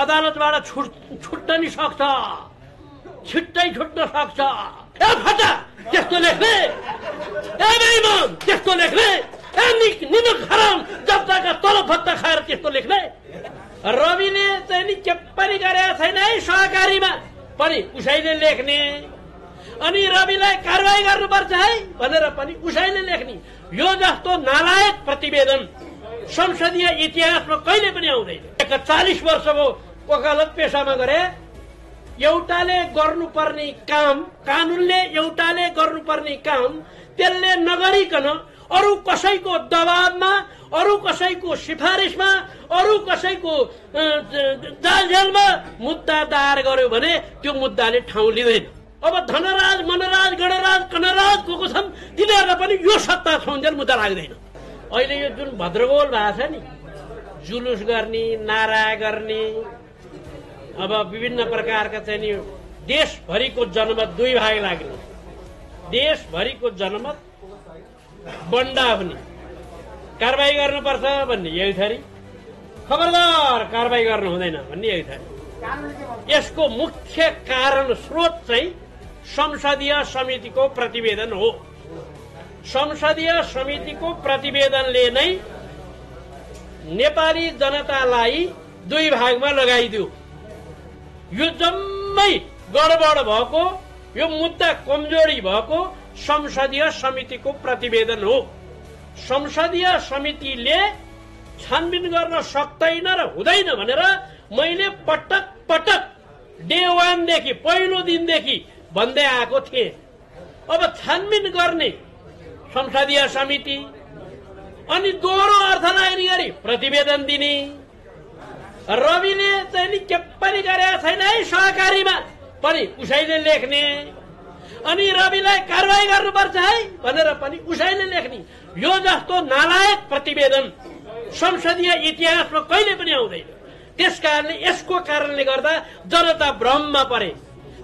अदालतबाट छुट्न नि सक्छ, छिट्टै छुट्न सक्छ। ए फटा त्यस्तो लेख्ने, ए बेइमान त्यस्तो लेख्ने, ए निमक हराम जनताका तलब भत्ता खाएर त्यस्तो लेख्ने। रविले चाहिँ नि के पनि गरेका छैन है, सहकारीमा पनि उसैले लेख्ने। अनि रविलाई कारवाही गर्नुपर्छ है भनेर पनि उसैले लेख्ने। यो जस्तो नालायक प्रतिवेदन संसदीय इतिहासमा कहिले पनि आउँदैन। 40 वर्ष भयो वकालत पेशामा गरे। एउटाले गर्नुपर्ने काम, कानूनले एउटाले गर्नुपर्ने काम त्यसले नगरिकन अरू कसैको दबावमा, अरू कसैको सिफारिसमा, अरू कसैको जालझेलमा मुद्दा दायर गर्यो भने त्यो मुद्दाले ठाउँ लिँदैन। अब धनराज, मनराज, गणराज, कणराज को छन् तिनीहरूलाई पनि यो सत्ता छुन्जेल मुद्दा लाग्दैन। अहिले यो जुन भद्रगोल भएको छ नि, जुलुस गर्ने, नारा गर्ने, अब विभिन्न प्रकारका चाहिँ नि देशभरिको जनमत दुई भाग लाग्ने, देशभरिको जनमत बन्डा हुने, कारबाही गर्नुपर्छ भन्ने एक थरी, खबरदार कारबाही गर्नु हुँदैन भन्ने एक थरी। यसको मुख्य कारण स्रोत चाहिँ संसदीय समितिको प्रतिवेदन हो। संसदीय समितिको प्रतिवेदनले नै नेपाली जनतालाई दुई भागमा लगाइदियो। यो जम्मै गडबड भएको, यो मुद्दा कमजोरी भएको संसदीय समितिको प्रतिवेदन हो। संसदीय समितिले छानबिन गर्न सक्दैन र हुँदैन भनेर मैले पटक पटक डे 1 देखि, पहिलो दिनदेखि भन्दै आएको थिएँ। अब छानबिन गर्ने संसदीय समिति, अनि दोहोरो अर्थ लाग्ने गरी प्रतिवेदन दिने। रविले चाहिँ नि के पनि गरेका छैन है, सहकारीमा पनि उसैले लेख्ने। अनि रविलाई कारवाही गर्नुपर्छ है भनेर पनि उसैले लेख्ने। यो जस्तो नालायक प्रतिवेदन संसदीय इतिहासमा कहिले पनि आउँदैन। त्यसकारणले यसको कारणले गर्दा जनता भ्रममा परे।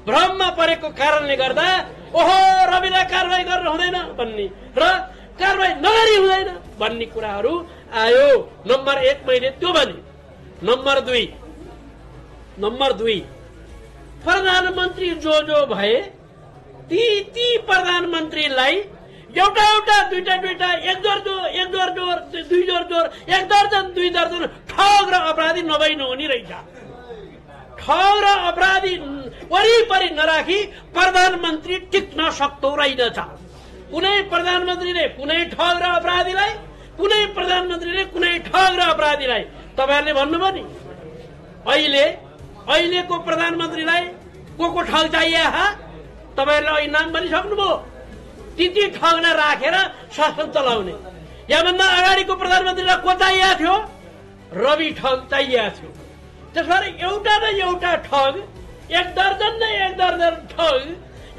भ्रममा परेको कारणले गर्दा ओहो रविलाई कारवाही गर्न हुँदैन भन्ने र कारवाही नगरी हुँदैन भन्ने कुराहरू आयो। नम्बर 1 मैले त्यो भने। नम्बर 2 प्रधानमन्त्री जो भए ती प्रधानमन्त्रीलाई एउटा दुईटा एक दर्जन दुई दर्जन ठग र अपराधी नभई नहुने रहेछ। ठग र अपराधी वरिपरि नराखी प्रधानमन्त्री टिक्न सक्दो रहेनछ। कुनै प्रधानमन्त्रीले कुनै ठग र अपराधीलाई, कुनै प्रधानमन्त्रीले कुनै ठग र अपराधीलाई तपाईहरुले भन्नुभयो नि, अहिलेको प्रधानमन्त्रीलाई को ठग चाहिए तपाईहरुले अहिले नाम भनिसक्नुभयो। ती ठगलाई राखेर शासन चलाउने। याभन्दा अगाडिको प्रधानमन्त्रीलाई को चाहिएको थियो? रवि ठग चाहिएको थियो। त्यसबाट एउटा न एउटा ठग, एक दर्जन ठग,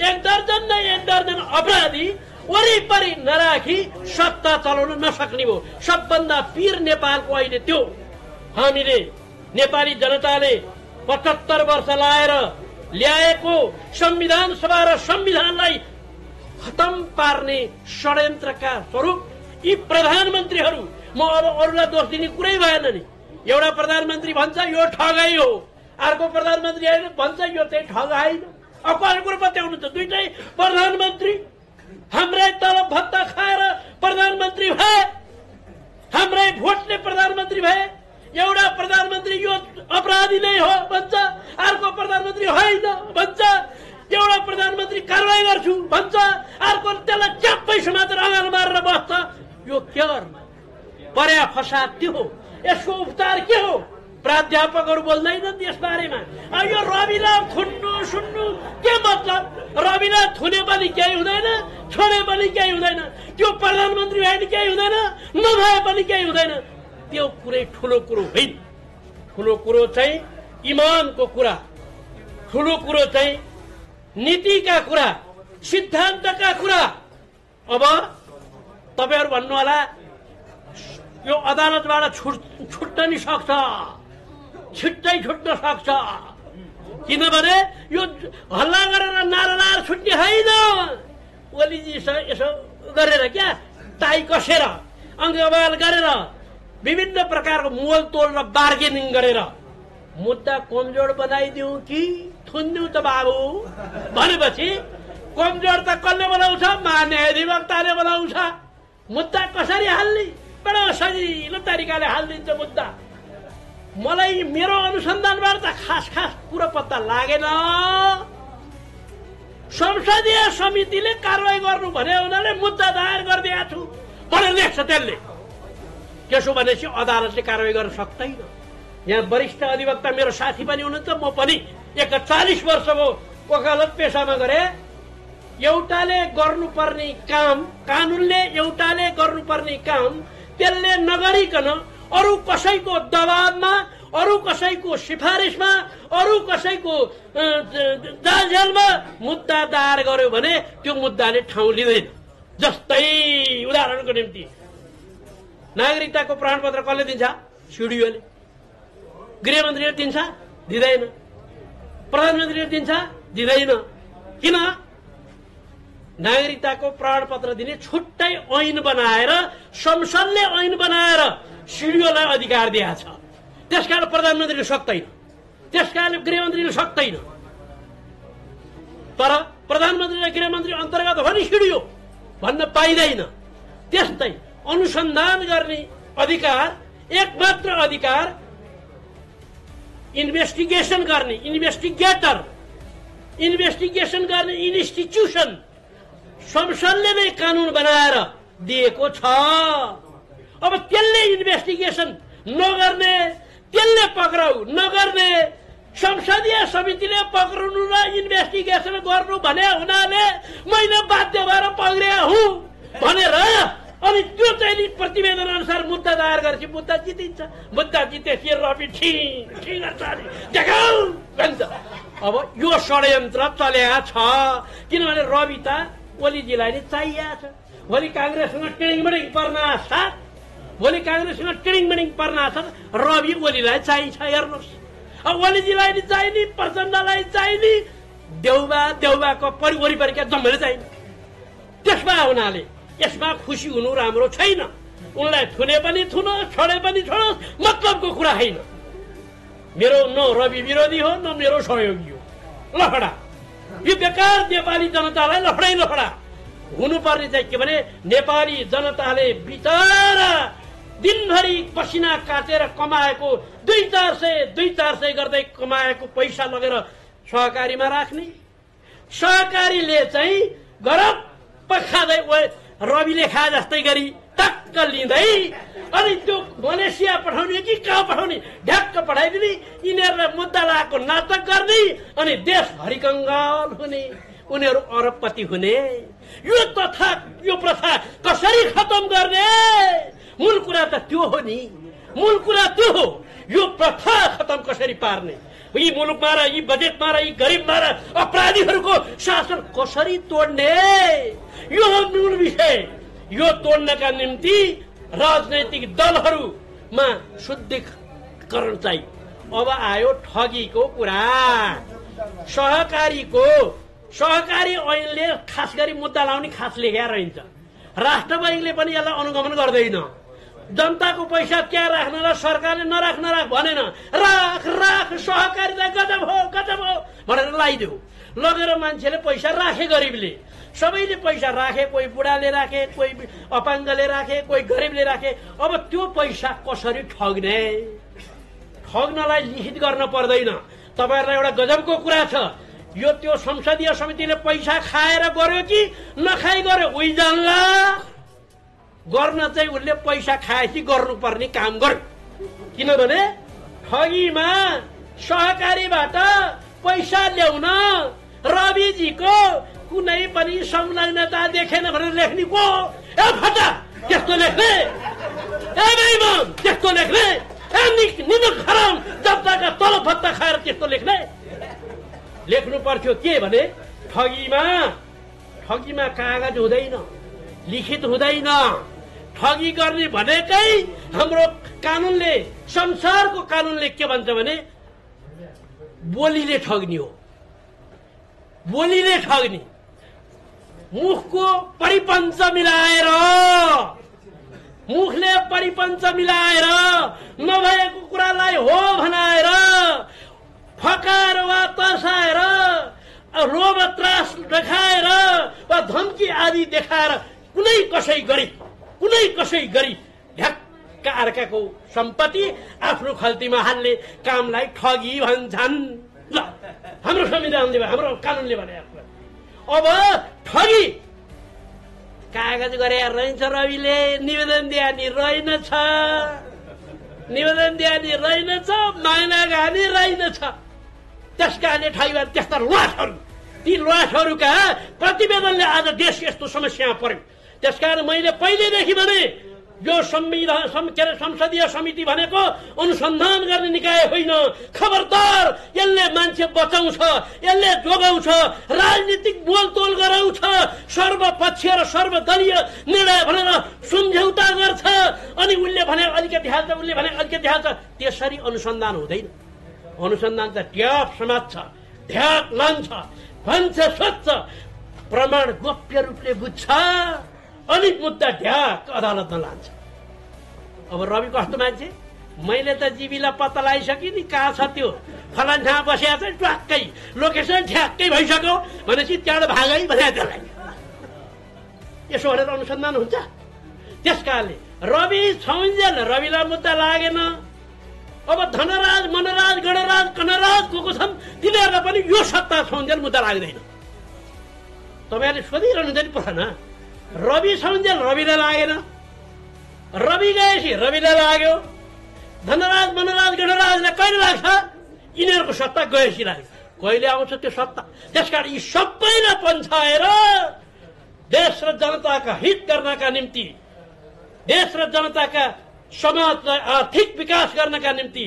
एक दर्जन अपराधी वरिपरि नराखी सत्ता चलाउन नसक्ने भयो। सबभन्दा पीर नेपालको अहिले त्यो। हामीले नेपाली जनताले 75 वर्ष लाएर ल्याएको संविधान सभा र संविधानलाई खतम पार्ने षड्यन्त्रका स्वरूप यी प्रधानमन्त्रीहरू, म अब अरूलाई दोष दिने कुरै भएन नि। एउटा प्रधानमन्त्री भन्छ यो ठगाई हो, अर्को प्रधानमन्त्री होइन भन्छ यो चाहिँ ठगाई हो। अब कसले कुरो बताउनुहुन्छ? दुईटै प्रधानमन्त्री हाम्रै तलब भत्ता खाएर प्रधानमन्त्री भए, हाम्रै भोटले प्रधानमन्त्री भए। एउटा प्रधानमन्त्री यो अपराधी नै हो भन्छ, अर्को प्रधानमन्त्री होइन भन्छ। एउटा प्रधानमन्त्री कारवाही गर्छु भन्छ, अर्को त्यसलाई च्याप्पै समातेर अगाल मारेर बस्छ। यो के गर्न? पर्या फसाद त्यो हो। यसको उपचार के हो? प्राध्यापकहरू बोल्दैनन् यस बारेमा। अब यो रविलाई सुन्नु के मतलब? रविलाई थुने पनि केही हुँदैन, छोडे पनि केही हुँदैन, त्यो प्रधानमन्त्री भए पनि केही हुँदैन, नभए पनि केही हुँदैन। त्यो कुरै ठुलो कुरो होइन। ठुलो कुरो चाहिँ इमानको कुरा, ठुलो कुरो चाहिँ नीतिका कुरा, सिद्धान्तका कुरा। अब तपाईहरु भन्नु होला यो अदालतबाट छुट्न नि सक्छ, छिट्टै छुट्न सक्छ। किनभने यो हल्ला गरेर नारा छुट्ने होइन। ओलीजी यसो गरेर क्या टाई कसेर अङ्गबल गरेर विभिन्न प्रकारको मोलतोल र बार्गेनिङ गरेर मुद्दा कमजोर बनाइदिउँ कि थुन्दिउँ त बाबु भनेपछि कमजोर त कसले बनाउँछ? महाधिवक्ताले बनाउँछ। मुद्दा कसरी हाल्ने? बडो सजिलो तरिकाले हालिदिन्छ मुद्दा। मलाई मेरो अनुसन्धानबाट त खास कुरो पत्ता लागेन। संसदीय समितिले कारवाही गर्नु भने उनीहरूले मुद्दा दायर गरिदिएको छु भनेर लेख्छ। त्यसले त्यसो भनेपछि अदालतले कारवाही गर्न सक्दैन। यहाँ वरिष्ठ अधिवक्ता मेरो साथी पनि हुनुहुन्छ, म पनि 41 वर्षको वकालत पेसामा गरे। एउटाले गर्नुपर्ने काम, कानुनले एउटाले गर्नुपर्ने काम त्यसले नगरिकन अरू कसैको दबावमा, अरू कसैको सिफारिसमा, अरू कसैको जालझेलमा मुद्दा दायर गर्यो भने त्यो मुद्दाले ठाउँ लिँदैन। जस्तै उदाहरणको निम्ति नागरिकताको प्रमाणपत्र कसले दिन्छ? सिडिओले। गृहमन्त्रीले दिन्छ? दिँदैन। प्रधानमन्त्रीले दिन्छ? दिँदैन। किन? नागरिकताको प्रमाणपत्र दिने छुट्टै ऐन बनाएर, संसदले ऐन बनाएर सिडिओलाई अधिकार दिएको छ। त्यसकारण प्रधानमन्त्रीले सक्दैन, त्यसकारण गृहमन्त्रीले सक्दैन। तर प्रधानमन्त्री र गृहमन्त्री अन्तर्गत हो नि सिडिओ भन्न पाइँदैन। त्यस्तै अनुसन्धान गर्ने अधिकार, एकमात्र अधिकार इन्भेस्टिगेसन गर्ने इन्भेस्टिगेटर, इन्भेस्टिगेसन गर्ने इन्स्टिट्युसन संसदले नै कानुन बनाएर दिएको छ। अब त्यसले इन्भेस्टिगेसन नगर्ने, त्यसले पक्राउ नगर्ने, संसदीय समितिले पक्राउनु र इन्भेस्टिगेसन गर्नु भने हुनाले मैले बाध्य भएर पक्रिया हुँ भनेर अनि त्यो चाहिँ प्रतिवेदन अनुसार मुद्दा दायर गरेपछि मुद्दा जितिन्छ। मुद्दा जितेपछि रवि ठिक देखाउ भन्छ। अब यो षड्यन्त्र चलेको छ। किनभने रवि त ओलीजीलाई नै चाहिएको छ। भोलि काङ्ग्रेससँग टिडिङ पर्न साथ, भोलि काङ्ग्रेससँग टिडिङ पर्न साथ रवि ओलीलाई चाहिन्छ। हेर्नुहोस्, अब ओलीजीलाई नि चाहिने, प्रचण्डलाई चाहिने, देउबाको वरिपरिका जम्मै चाहिने। त्यसमा हुनाले यसमा खुसी हुनु राम्रो छैन। उनलाई थुने पनि थुनोस्, छोडे पनि छोडोस्, मतलबको कुरा होइन। मेरो न रवि विरोधी हो, न मेरो सहयोगी हो। लफडा यो बेकार नेपाली जनतालाई लफडा हुनुपर्ने चाहिँ के भने नेपाली जनताले बिचारा दिनभरि पसिना काटेर कमाएको 200-400 गर्दै कमाएको पैसा लगेर सहकारीमा राख्ने, सहकारीले चाहिँ गरप्प खाँदै रविले खा जस्तै गरी टक्क लिँदै अनि त्यो मलेसिया पठाउने कि कहाँ पठाउने ढ्याक्क पठाइदिने, यिनीहरूलाई मुद्दा लगाएको नाटक गर्ने अनि देश हरिकङ्गाल हुने, उनीहरू अरबपति हुने। यो प्रथा कसरी खतम गर्ने? मूल कुरा त त्यो हो नि, मूल कुरा त्यो हो। यो प्रथा खतम कसरी पार्ने? यी मुलुकमा र यी बजेटमा र यी गरिबमा र अपराधीहरूको शासन कसरी तोड्ने? यो हो मूल विषय। यो तोड्नका निम्ति राजनैतिक दलहरूमा शुद्धिकरण चाहिँ। अब आयो ठगीको कुरा। सहकारी ऐनले खास गरी मुद्दा लाउने खास लेखेर रहन्छ। राष्ट्र बैंकले पनि यसलाई अनुगमन गर्दैन। जनताको पैसा क्या राख्न र सरकारले नराख भनेन। राख सहकारीलाई गजब हो भनेर लगाइदेऊ। लगेर मान्छेले पैसा राखे, गरिबले सबैले पैसा राखे, कोही बुढाले राखे, कोही अपाङ्गले राखे, कोही गरिबले राखे। अब त्यो पैसा कसरी ठग्ने? ठग्नलाई लिखित गर्न पर्दैन। तपाईहरुलाई एउटा गजबको कुरा छ। यो त्यो संसदीय समितिले पैसा खाएर गर्यो कि नखाइ गर्यो उही जानला। गर्न चाहिँ उसले पैसा खाएपछि गर्नुपर्ने काम गर्यो। किनभने ठगीमा सहकारीबाट पैसा ल्याउन रविजीको कुनै पनि संलग्नता देखेन भनेर लेख्ने को? ए फटा त्यस्तो लेख्ने, ए बेइमान त्यस्तो लेख्ने, ए निनो खराम जनताका तलब भत्ता खाएर त्यस्तो लेख्ने? लेख्नु पर्थ्यो के भने ठगीमा कागज हुँदैन, लिखित हुँदैन। ठगी गर्ने भनेकै हाम्रो कानुनले, संसारको कानुनले के भन्छ भने बोलीले ठग्ने हो। बोलीले ठग्ने, मुखको परिपञ्च मिलाएर मुखले परिपञ्च मिलाएर नभएको कुरालाई हो भनाएर फकाएर वा तर्साएर लोभ त्रास देखाएर वा धम्की आदि देखाएर कुनै कसै गरी ढ्याक्क अर्काको सम्पत्ति आफ्नो खल्तीमा हाल्ने कामलाई ठगी भन्छन्। ल हाम्रो संविधानले हाम्रो कानूनले भने अब ठगी कागज गरे रहन्छ। रविले निवेदन दियानी रहेनछ, माइना गानी रहेनछ। त्यसकाले ठगीमा त्यस्ता ल्वासहरू, ती ल्वासहरूका प्रतिवेदनले आज देश यस्तो समस्यामा पर्यो। त्यसकारण मैले पहिलेदेखि भने यो संसदीय समिति भनेको अनुसन्धान गर्ने निकाय होइन। खबरदार, यसले मान्छे बचाउँछ, यसले जोगाउँछ, राजनीतिक बोलतोल गराउँछ, सर्वपक्षीय र सर्वदलीय निर्णय भनेर सम्झौता गर्छ। अनि उसले भने अलिकति हाल्छ, उसले भने अलिकति हाल्छ। त्यसरी अनुसन्धान हुँदैन। अनुसन्धान त ट्याप समात्छ, ढ्याक लान्छ, भन्छ, सोध्छ, प्रमाण गोप्य रूपले बुझ्छ, अनि मुद्दा ढ्याक अदालतमा लान्छ। अब रवि कस्तो मान्छे, मैले त जीवीलाई पत्ता लगाइसकेँ नि कहाँ छ त्यो, फलान ठाउँ बसेको छ, ट्वाक्कै लोकेसन ठ्याक्कै भइसक्यो भनेपछि त्यहाँबाट भागै भने त्यसलाई यसो गरेर अनुसन्धान हुन्छ। त्यसकारणले रवि छौन्जेल रविलाई मुद्दा लागेन। अब धनराज, मनराज, गणराज, कनराज को छन् तिनीहरूलाई पनि यो सत्ता छौन्जेल मुद्दा लाग्दैन। तपाईँहरूले सोधिरहनु नि प्रश्न, रवि छौन्जेल रविलाई लागेन, रवि गएपछि रविलाई लाग्यो, धनराज, मनराज, गणराजलाई कहिले लाग्छ? यिनीहरूको सत्ता गएपछि लाग्यो। कहिले आउँछ त्यो सत्ता? त्यसकारण यी सबैलाई पन्छाएर देश र जनताका हित गर्नका निम्ति, देश र जनताका समाजलाई आर्थिक विकास गर्नका निम्ति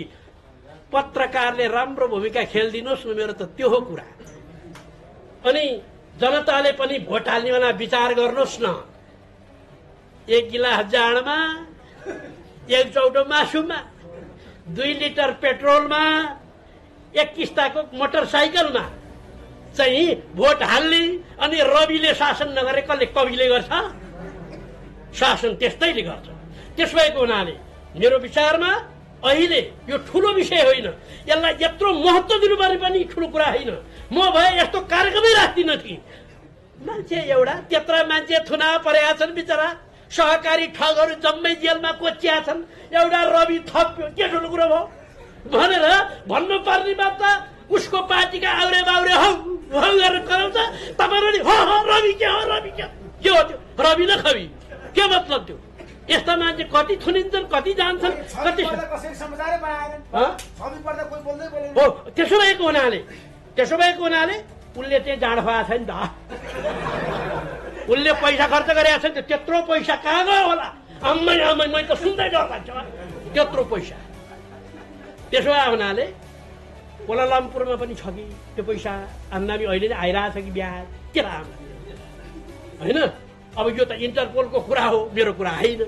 पत्रकारले राम्रो भूमिका खेलिदिनुहोस् न, मेरो त त्यो हो कुरा। अनि जनताले पनि भोट हाल्ने बेला विचार गर्नुहोस् न। 1 गिलास जाँडमा, 1 चौटो मासुमा, 2 लिटर पेट्रोलमा, 1 किस्ताको मोटरसाइकलमा चाहिँ भोट हाल्ने अनि रविले शासन नगरे कसले? कविले गर्छ? शासन त्यस्तैले गर्छ। त्यस भएको हुनाले मेरो विचारमा अहिले यो ठुलो विषय होइन। यसलाई यत्रो महत्त्व दिनुपर्ने पनि ठुलो कुरा होइन। म भए यस्तो कार्यक्रमै राख्दिन थिएँ। मान्छे एउटा त्यत्रा मान्छे थुना परेका छन्, बिचरा सहकारी ठगहरू जम्मै जेलमा कोचिया छन्, एउटा रवि थप्यो, के ठुलो कुरो भयो भनेर भन्नुपर्ने बात त उसको पार्टीका आउरे बाउरे हौ गरेर कराउँछ। तपाईँहरूले रवि के हो, रवि के हो त्यो? रवि न खबी के मतलब त्यो? यस्ता मान्छे कति थुनिन्छन्, कति जान्छन्, कति त्यसो भएको हुनाले उसले चाहिँ जाँड खुवाएको छ नि त। उसले पैसा खर्च गरेको छ नि त। त्यत्रो पैसा कहाँ गयो होला? आम्मै मैले त सुन्दै डर लाग्छ त्यत्रो पैसा। त्यसो भए हुनाले कोलालम्पुरमा पनि छ कि त्यो पैसा? आम्दानी अहिले नै आइरहेछ कि ब्याज के होइन? अब यो त इन्टरपोलको कुरा हो, मेरो कुरा होइन।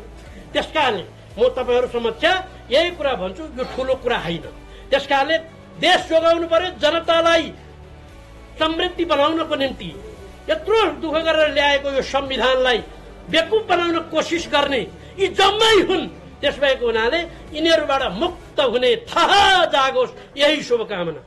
त्यसकारणले म तपाईँहरू समक्ष यही कुरा भन्छु, यो ठुलो कुरा होइन। त्यसकारणले देश जोगाउनु पर्यो, जनतालाई समृद्धि बनाउनको निम्ति यत्रो दुःख गरेर ल्याएको यो संविधानलाई बेकुफ बनाउन कोसिस गर्ने यी जम्मै हुन्। त्यस भएको हुनाले यिनीहरूबाट मुक्त हुने थाहा जागोस्, यही शुभकामना।